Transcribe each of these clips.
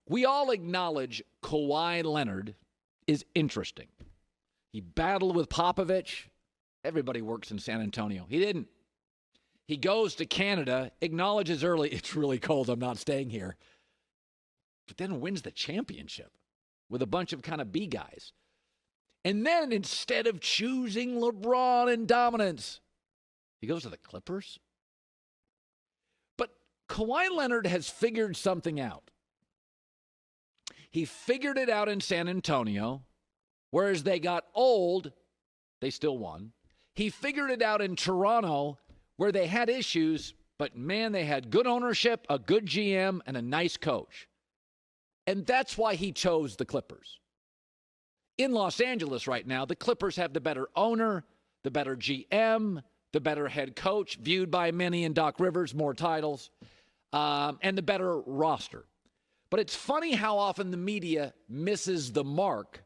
We all acknowledge Kawhi Leonard is interesting. He battled with Popovich. Everybody works in San Antonio. He didn't. He goes to Canada, acknowledges early, it's really cold, I'm not staying here, but then wins the championship with a bunch of kind of B guys. And then instead of choosing LeBron and dominance, he goes to the Clippers. But Kawhi Leonard has figured something out. He figured it out in San Antonio, whereas they got old, they still won. He figured it out in Toronto, where they had issues, but man, they had good ownership, a good GM, and a nice coach. And that's why he chose the Clippers. In Los Angeles right now, the Clippers have the better owner, the better GM, the better head coach, viewed by many in Doc Rivers, more titles, and the better roster. But it's funny how often the media misses the mark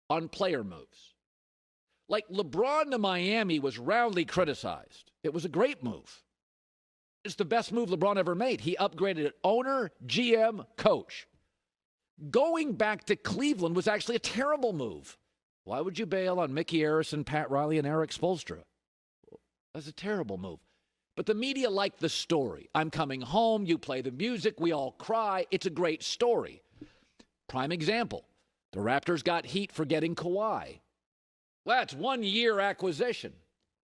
on player moves. Like LeBron to Miami was roundly criticized. It was a great move. It's the best move LeBron ever made. He upgraded owner, GM, coach. Going back to Cleveland was actually a terrible move. Why would you bail on Mickey Harrison, Pat Riley, and Eric Spoelstra? That's a terrible move. But the media liked the story. I'm coming home, you play the music, we all cry. It's a great story. Prime example, the Raptors got heat for getting Kawhi. Well, that's 1 year acquisition.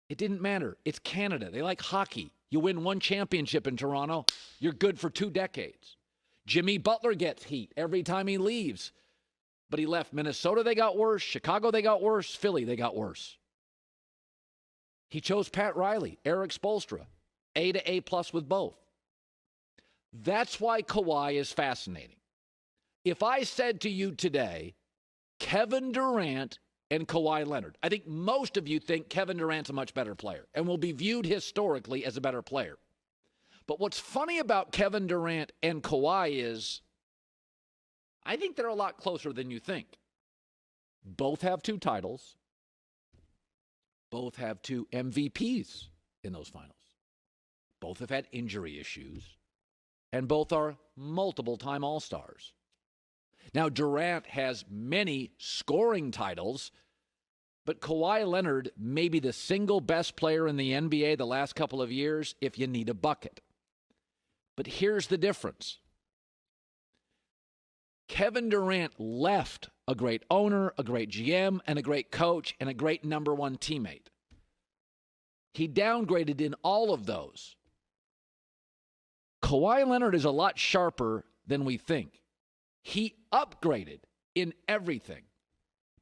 It didn't matter. It's Canada. They like hockey. You win one championship in Toronto, you're good for 2 decades. Jimmy Butler gets heat every time he leaves. But he left Minnesota, they got worse. Chicago, they got worse. Philly, they got worse. He chose Pat Riley, Eric Spoelstra, A to A+ with both. That's why Kawhi is fascinating. If I said to you today, Kevin Durant and Kawhi Leonard, I think most of you think Kevin Durant's a much better player and will be viewed historically as a better player. But what's funny about Kevin Durant and Kawhi is I think they're a lot closer than you think. Both have 2 titles. Both have 2 MVPs in those finals. Both have had injury issues. And both are multiple-time All-Stars. Now, Durant has many scoring titles, but Kawhi Leonard may be the single best player in the NBA the last couple of years if you need a bucket. But here's the difference. Kevin Durant left a great owner, a great GM, and a great coach, and a great number 1 teammate. He downgraded in all of those. Kawhi Leonard is a lot sharper than we think. He upgraded in everything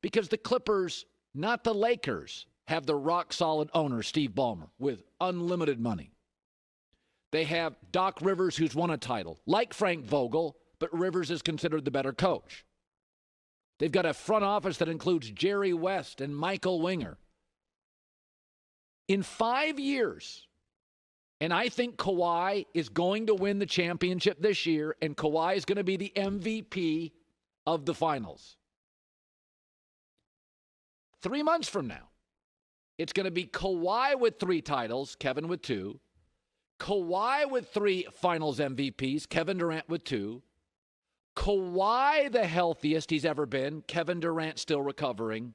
because the Clippers, not the Lakers, have the rock-solid owner, Steve Ballmer, with unlimited money. They have Doc Rivers, who's won a title, like Frank Vogel, but Rivers is considered the better coach. They've got a front office that includes Jerry West and Michael Winger. In 5 years, and I think Kawhi is going to win the championship this year, and Kawhi is going to be the MVP of the finals. 3 months from now, it's going to be Kawhi with 3 titles, Kevin with 2. Kawhi with 3 finals MVPs, Kevin Durant with 2. Kawhi the healthiest he's ever been, Kevin Durant still recovering.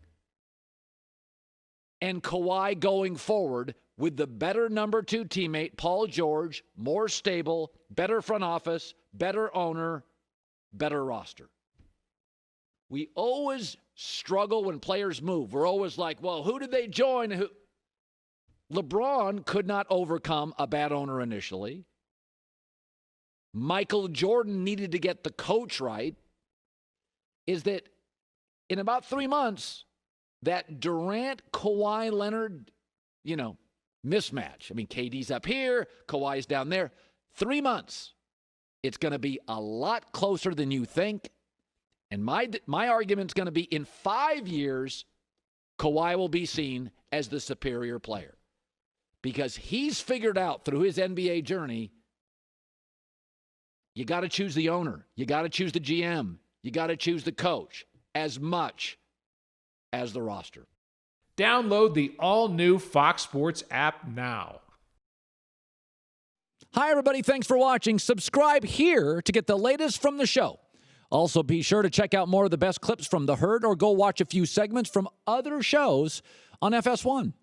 And Kawhi going forward with the better number 2 teammate, Paul George, more stable, better front office, better owner, better roster. We always struggle when players move. We're always like, well, who did they join? LeBron could not overcome a bad owner initially. Michael Jordan needed to get the coach right. Is that in about 3 months, that Durant, Kawhi Leonard, mismatch. I mean, KD's up here, Kawhi's down there. 3 months. It's going to be a lot closer than you think. And my argument's going to be in 5 years, Kawhi will be seen as the superior player. Because he's figured out through his NBA journey, you got to choose the owner. You got to choose the GM. You got to choose the coach as much as the roster. Download the all-new Fox Sports app now. Hi, everybody. Thanks for watching. Subscribe here to get the latest from the show. Also, be sure to check out more of the best clips from The Herd or go watch a few segments from other shows on FS1.